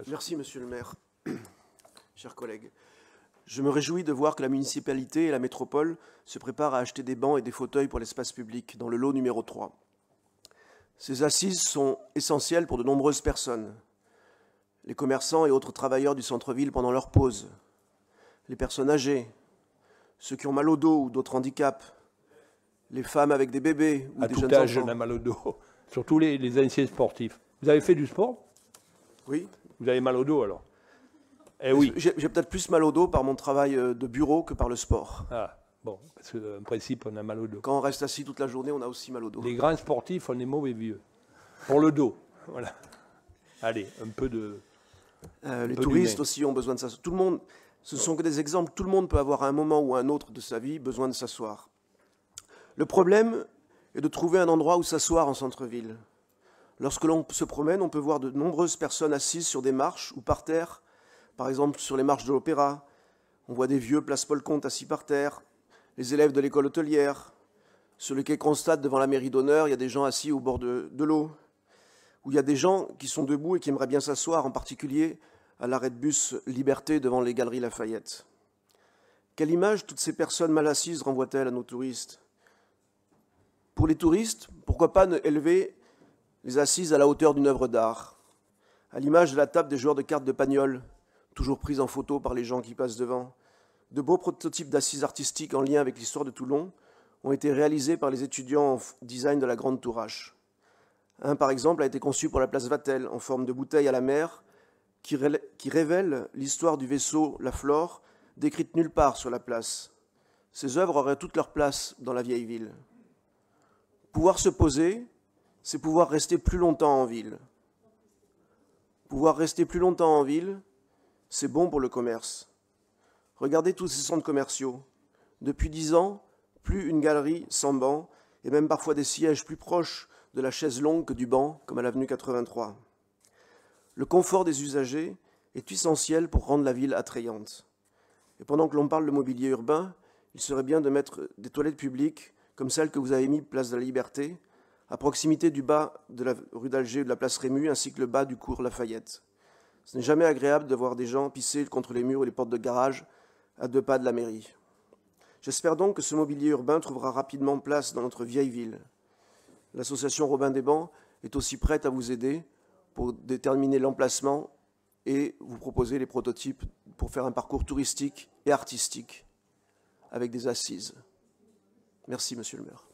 Merci, monsieur le maire. Chers collègues, je me réjouis de voir que la municipalité et la métropole se préparent à acheter des bancs et des fauteuils pour l'espace public, dans le lot numéro 3. Ces assises sont essentielles pour de nombreuses personnes. Les commerçants et autres travailleurs du centre-ville pendant leur pause, les personnes âgées, ceux qui ont mal au dos ou d'autres handicaps, les femmes avec des bébés ou des jeunes enfants. À tout âge, on a mal au dos, surtout les anciens sportifs. Vous avez fait du sport? Oui. Vous avez mal au dos alors? Eh oui. J'ai peut-être plus mal au dos par mon travail de bureau que par le sport. Ah, bon, parce qu'en principe, on a mal au dos. Quand on reste assis toute la journée, on a aussi mal au dos. Les grands sportifs, on est mauvais vieux. Pour le dos, voilà. Allez, un peu de... les touristes aussi ont besoin de s'asseoir. Tout le monde, ce ne sont que des exemples. Tout le monde peut avoir à un moment ou à un autre de sa vie besoin de s'asseoir. Le problème est de trouver un endroit où s'asseoir en centre-ville. Lorsque l'on se promène, on peut voir de nombreuses personnes assises sur des marches ou par terre, par exemple sur les marches de l'Opéra. On voit des vieux place Paul-Comte assis par terre, les élèves de l'école hôtelière. Sur le quai Constate, devant la mairie d'honneur, il y a des gens assis au bord de l'eau, où il y a des gens qui sont debout et qui aimeraient bien s'asseoir, en particulier à l'arrêt de bus Liberté devant les Galeries Lafayette. Quelle image toutes ces personnes mal assises renvoient-elles à nos touristes? Pour les touristes, pourquoi pas élever les assises à la hauteur d'une œuvre d'art, à l'image de la table des joueurs de cartes de Pagnol, toujours prise en photo par les gens qui passent devant. De beaux prototypes d'assises artistiques en lien avec l'histoire de Toulon ont été réalisés par les étudiants en design de la Grande Tourache. Un, par exemple, a été conçu pour la place Vatel, en forme de bouteille à la mer, qui révèle l'histoire du vaisseau La Flore, décrite nulle part sur la place. Ces œuvres auraient toute leur place dans la vieille ville. Pouvoir se poser, c'est pouvoir rester plus longtemps en ville. Pouvoir rester plus longtemps en ville, c'est bon pour le commerce. Regardez tous ces centres commerciaux. Depuis 10 ans, plus une galerie sans banc, et même parfois des sièges plus proches de la chaise longue que du banc, comme à l'avenue 83. Le confort des usagers est essentiel pour rendre la ville attrayante. Et pendant que l'on parle de mobilier urbain, il serait bien de mettre des toilettes publiques, comme celles que vous avez mises place de la Liberté, à proximité du bas de la rue d'Alger ou de la place Rému, ainsi que le bas du cours Lafayette. Ce n'est jamais agréable de voir des gens pisser contre les murs ou les portes de garage à 2 pas de la mairie. J'espère donc que ce mobilier urbain trouvera rapidement place dans notre vieille ville. L'association Robin des Bancs est aussi prête à vous aider pour déterminer l'emplacement et vous proposer les prototypes pour faire un parcours touristique et artistique avec des assises. Merci, monsieur le maire.